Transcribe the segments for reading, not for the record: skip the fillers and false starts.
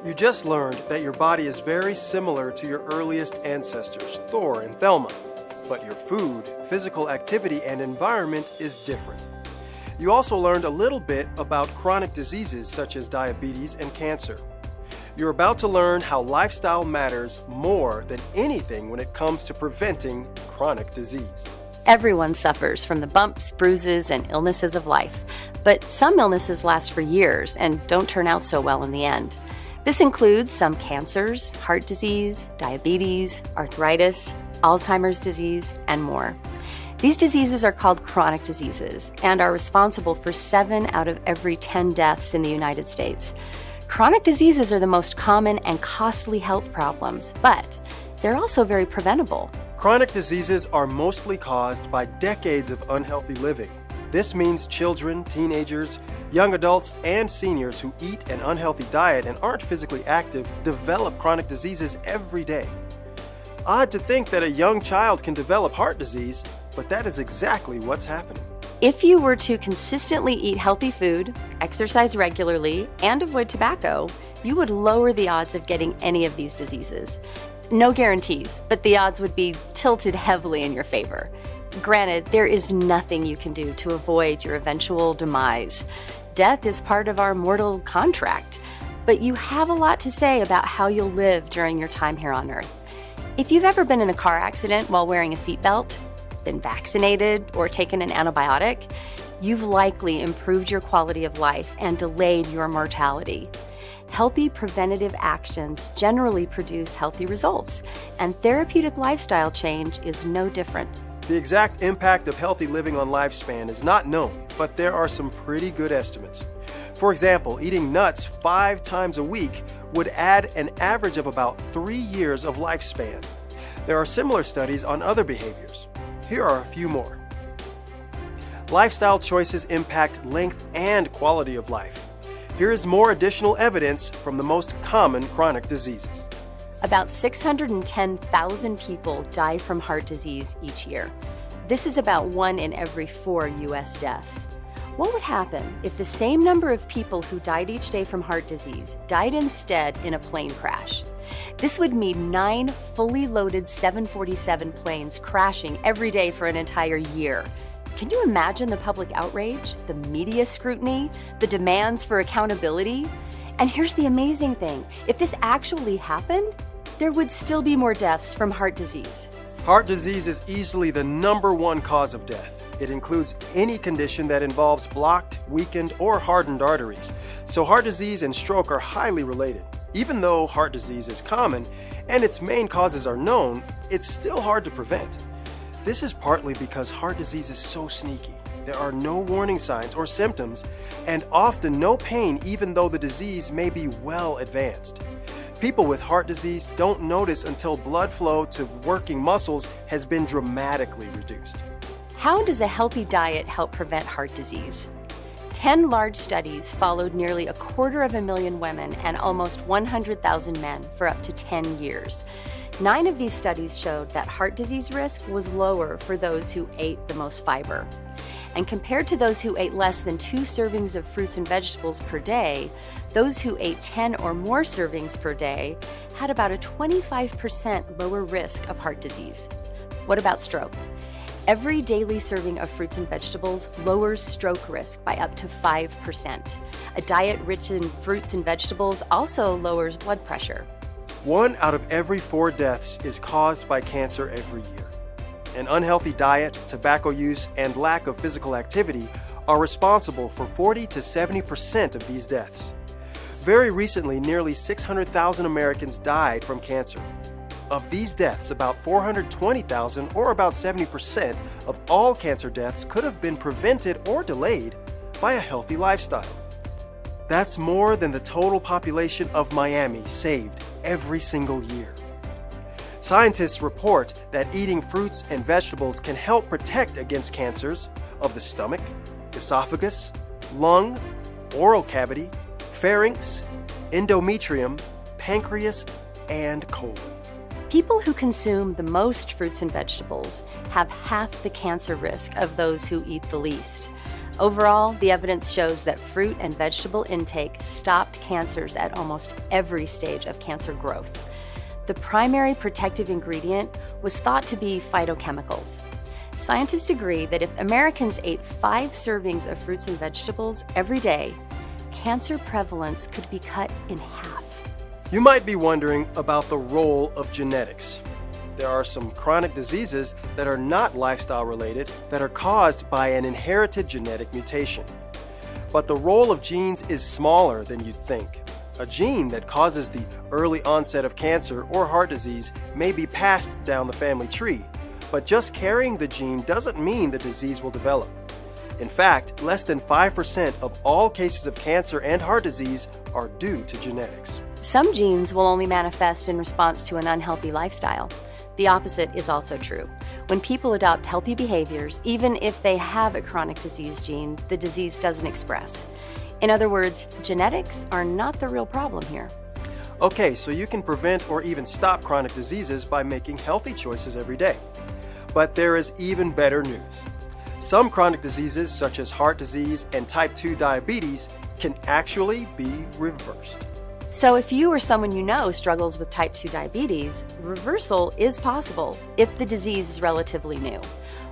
You just learned that your body is very similar to your earliest ancestors, Thor and Thelma, but your food, physical activity, and environment is different. You also learned a little bit about chronic diseases such as diabetes and cancer. You're about to learn how lifestyle matters more than anything when it comes to preventing chronic disease. Everyone suffers from the bumps, bruises, and illnesses of life, but some illnesses last for years and don't turn out so well in the end. This includes some cancers, heart disease, diabetes, arthritis, Alzheimer's disease, and more. These diseases are called chronic diseases and are responsible for 7 out of every 10 deaths in the United States. Chronic diseases are the most common and costly health problems, but they're also very preventable. Chronic diseases are mostly caused by decades of unhealthy living. This means children, teenagers, young adults, and seniors who eat an unhealthy diet and aren't physically active develop chronic diseases every day. Odd to think that a young child can develop heart disease, but that is exactly what's happening. If you were to consistently eat healthy food, exercise regularly, and avoid tobacco, you would lower the odds of getting any of these diseases. No guarantees, but the odds would be tilted heavily in your favor. Granted, there is nothing you can do to avoid your eventual demise. Death is part of our mortal contract, but you have a lot to say about how you'll live during your time here on Earth. If you've ever been in a car accident while wearing a seatbelt, been vaccinated, or taken an antibiotic, you've likely improved your quality of life and delayed your mortality. Healthy preventative actions generally produce healthy results, and therapeutic lifestyle change is no different. The exact impact of healthy living on lifespan is not known, but there are some pretty good estimates. For example, eating nuts 5 times a week would add an average of about 3 years of lifespan. There are similar studies on other behaviors. Here are a few more. Lifestyle choices impact length and quality of life. Here is more additional evidence from the most common chronic diseases. About 610,000 people die from heart disease each year. This is about 1 in every 4 U.S. deaths. What would happen if the same number of people who died each day from heart disease died instead in a plane crash? This would mean 9 fully loaded 747 planes crashing every day for an entire year. Can you imagine the public outrage, the media scrutiny, the demands for accountability? And here's the amazing thing. If this actually happened, there would still be more deaths from heart disease. Heart disease is easily the #1 cause of death. It includes any condition that involves blocked, weakened, or hardened arteries. So heart disease and stroke are highly related. Even though heart disease is common and its main causes are known, it's still hard to prevent. This is partly because heart disease is so sneaky. There are no warning signs or symptoms, and often no pain even though the disease may be well advanced. People with heart disease don't notice until blood flow to working muscles has been dramatically reduced. How does a healthy diet help prevent heart disease? 10 large studies followed nearly 250,000 women and almost 100,000 men for up to 10 years. 9 of these studies showed that heart disease risk was lower for those who ate the most fiber. And compared to those who ate less than 2 servings of fruits and vegetables per day, those who ate 10 or more servings per day had about a 25% lower risk of heart disease. What about stroke? Every daily serving of fruits and vegetables lowers stroke risk by up to 5%. A diet rich in fruits and vegetables also lowers blood pressure. 1 out of every 4 deaths is caused by cancer every year. An unhealthy diet, tobacco use, and lack of physical activity are responsible for 40 to 70% of these deaths. Very recently, nearly 600,000 Americans died from cancer. Of these deaths, about 420,000, or about 70% of all cancer deaths, could have been prevented or delayed by a healthy lifestyle. That's more than the total population of Miami saved every single year. Scientists report that eating fruits and vegetables can help protect against cancers of the stomach, esophagus, lung, oral cavity, pharynx, endometrium, pancreas, and colon. People who consume the most fruits and vegetables have half the cancer risk of those who eat the least. Overall, the evidence shows that fruit and vegetable intake stopped cancers at almost every stage of cancer growth. The primary protective ingredient was thought to be phytochemicals. Scientists agree that if Americans ate 5 servings of fruits and vegetables every day, cancer prevalence could be cut in half. You might be wondering about the role of genetics. There are some chronic diseases that are not lifestyle related that are caused by an inherited genetic mutation. But the role of genes is smaller than you'd think. A gene that causes the early onset of cancer or heart disease may be passed down the family tree, but just carrying the gene doesn't mean the disease will develop. In fact, less than 5% of all cases of cancer and heart disease are due to genetics. Some genes will only manifest in response to an unhealthy lifestyle. The opposite is also true. When people adopt healthy behaviors, even if they have a chronic disease gene, the disease doesn't express. In other words, genetics are not the real problem here. Okay, so you can prevent or even stop chronic diseases by making healthy choices every day. But there is even better news. Some chronic diseases, such as heart disease and type 2 diabetes, can actually be reversed. So if you or someone you know struggles with type 2 diabetes, reversal is possible if the disease is relatively new.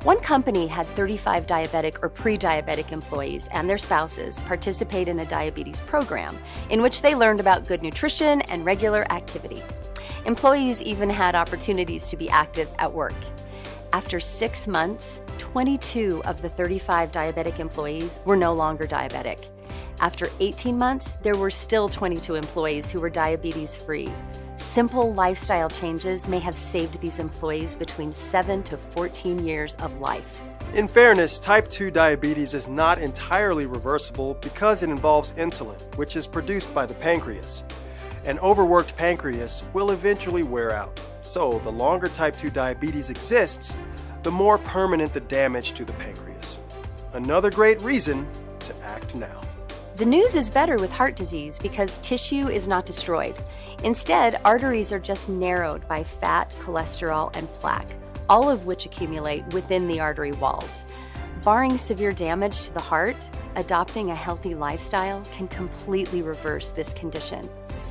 One company had 35 diabetic or pre-diabetic employees and their spouses participate in a diabetes program in which they learned about good nutrition and regular activity. Employees even had opportunities to be active at work. After 6 months, 22 of the 35 diabetic employees were no longer diabetic. After 18 months, there were still 22 employees who were diabetes-free. Simple lifestyle changes may have saved these employees between 7 to 14 years of life. In fairness, type 2 diabetes is not entirely reversible because it involves insulin, which is produced by the pancreas. An overworked pancreas will eventually wear out. So, the longer type 2 diabetes exists, the more permanent the damage to the pancreas. Another great reason to act now. The news is better with heart disease because tissue is not destroyed. Instead, arteries are just narrowed by fat, cholesterol, and plaque, all of which accumulate within the artery walls. Barring severe damage to the heart, adopting a healthy lifestyle can completely reverse this condition.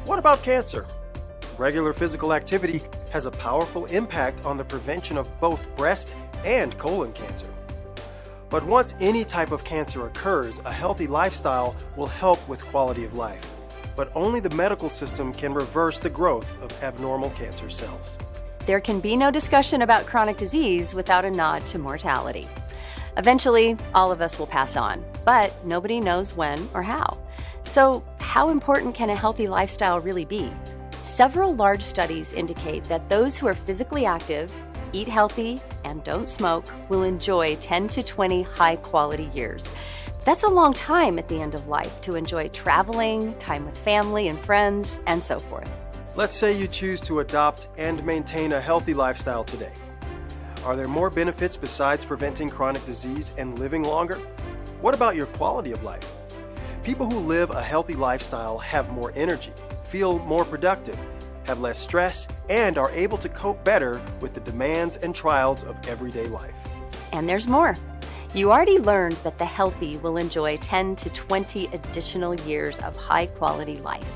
What about cancer? Regular physical activity has a powerful impact on the prevention of both breast and colon cancer. But once any type of cancer occurs, a healthy lifestyle will help with quality of life. But only the medical system can reverse the growth of abnormal cancer cells. There can be no discussion about chronic disease without a nod to mortality. Eventually, all of us will pass on, but nobody knows when or how. So, how important can a healthy lifestyle really be? Several large studies indicate that those who are physically active, eat healthy, and don't smoke will enjoy 10 to 20 high-quality years. That's a long time at the end of life to enjoy traveling, time with family and friends, and so forth. Let's say you choose to adopt and maintain a healthy lifestyle today. Are there more benefits besides preventing chronic disease and living longer? What about your quality of life? People who live a healthy lifestyle have more energy, feel more productive, have less stress, and are able to cope better with the demands and trials of everyday life. And there's more. You already learned that the healthy will enjoy 10 to 20 additional years of high-quality life.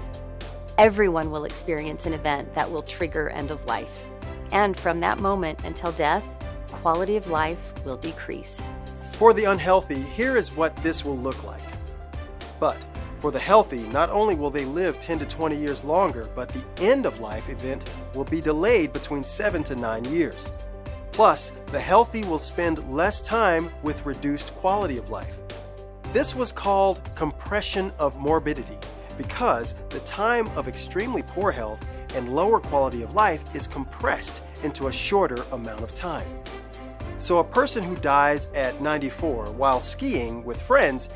Everyone will experience an event that will trigger end of life. And from that moment until death, quality of life will decrease. For the unhealthy, here is what this will look like. But for the healthy, not only will they live 10 to 20 years longer, but the end of life event will be delayed between 7 to 9 years. Plus, the healthy will spend less time with reduced quality of life. This was called compression of morbidity because the time of extremely poor health and lower quality of life is compressed into a shorter amount of time. So a person who dies at 94 while skiing with friends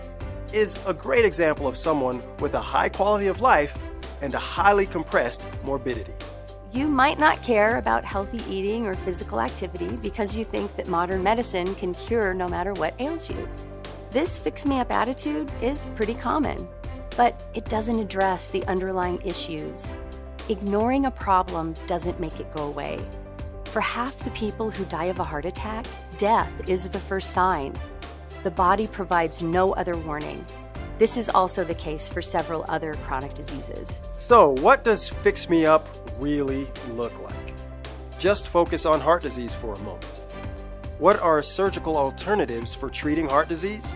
is a great example of someone with a high quality of life and a highly compressed morbidity. You might not care about healthy eating or physical activity because you think that modern medicine can cure no matter what ails you. This fix-me-up attitude is pretty common, but it doesn't address the underlying issues. Ignoring a problem doesn't make it go away. For half the people who die of a heart attack, death is the first sign. the body provides no other warning. This is also the case for several other chronic diseases. So, what does Fix Me Up really look like? Just focus on heart disease for a moment. What are surgical alternatives for treating heart disease?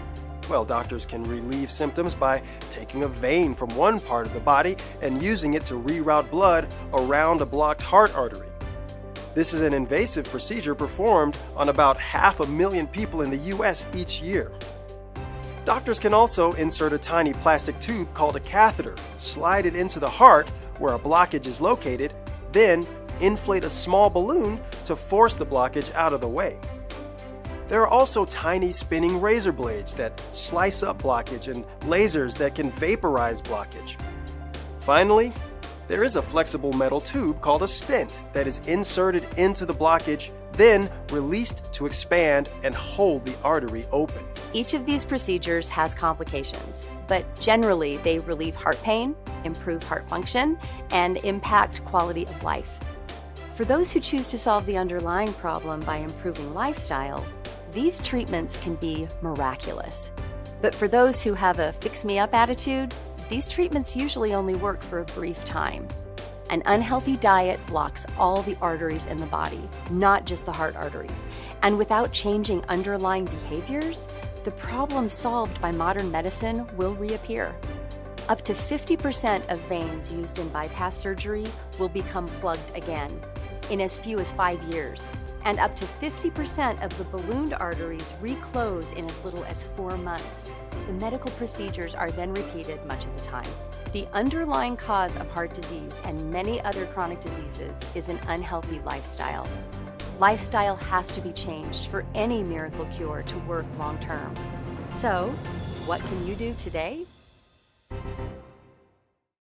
Well, doctors can relieve symptoms by taking a vein from one part of the body and using it to reroute blood around a blocked heart artery. This is an invasive procedure performed on about 500,000 people in the US each year. Doctors can also insert a tiny plastic tube called a catheter, slide it into the heart where a blockage is located, then inflate a small balloon to force the blockage out of the way. There are also tiny spinning razor blades that slice up blockage and lasers that can vaporize blockage. Finally, there is a flexible metal tube called a stent that is inserted into the blockage, then released to expand and hold the artery open. Each of these procedures has complications, but generally they relieve heart pain, improve heart function, and impact quality of life. For those who choose to solve the underlying problem by improving lifestyle, these treatments can be miraculous. But for those who have a fix-me-up attitude, these treatments usually only work for a brief time. An unhealthy diet blocks all the arteries in the body, not just the heart arteries. And without changing underlying behaviors, the problem solved by modern medicine will reappear. Up to 50% of veins used in bypass surgery will become plugged again in as few as 5 years. And up to 50% of the ballooned arteries reclose in as little as 4 months. The medical procedures are then repeated much of the time. The underlying cause of heart disease and many other chronic diseases is an unhealthy lifestyle. Lifestyle has to be changed for any miracle cure to work long term. So, what can you do today?